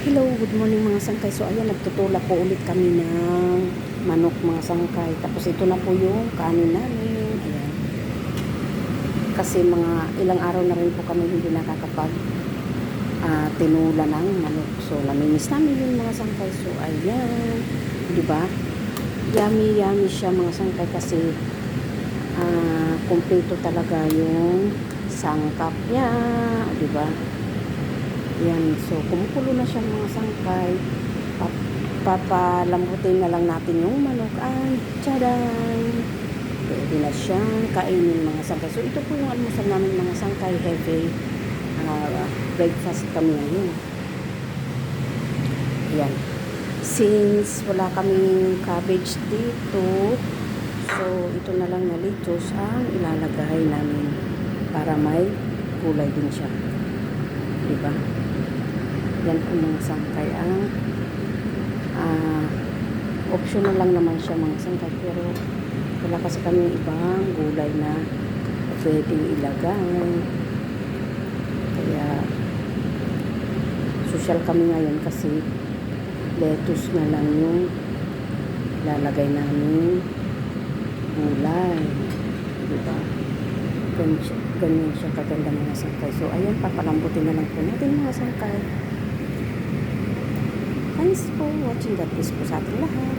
Hello, good morning mga sangkay. So ayan, nagtutulak po ulit kami ng manok mga sangkay. Tapos ito na po yung kanin namin. Ayan. Kasi mga ilang araw na rin po kami hindi nakakapag tinula ng manok. So namimiss namin yung mga sangkay. So ayan, di ba? Yummy, yummy siya mga sangkay kasi kumpleto talaga yung sangkap niya, di ba? Yan, so kumukulo na siya mga sangkay. Papalambutin na lang natin yung manok. Ay, tsadan! Pwede na siyang kainin mga sangkay. So ito po yung almusal namin mga sangkay. Heavy breakfast kami ngayon. Yan. Since wala kaming cabbage dito, so ito na lang na lettuce ang ilalagay namin para may kulay din siya. Diba? Yan po mga sangkay ang optional lang naman siya mga sangkay, pero wala kasi kami ibang gulay na pwedeng ilagay, kaya social kami ngayon kasi lettuce na lang yung lalagay namin gulay, diba? Ganyan siya kaganda mga sangkay. So ayan, papalambutin na lang po natin mga sangkay. Thanks for watching. God bless po sa ating lahat.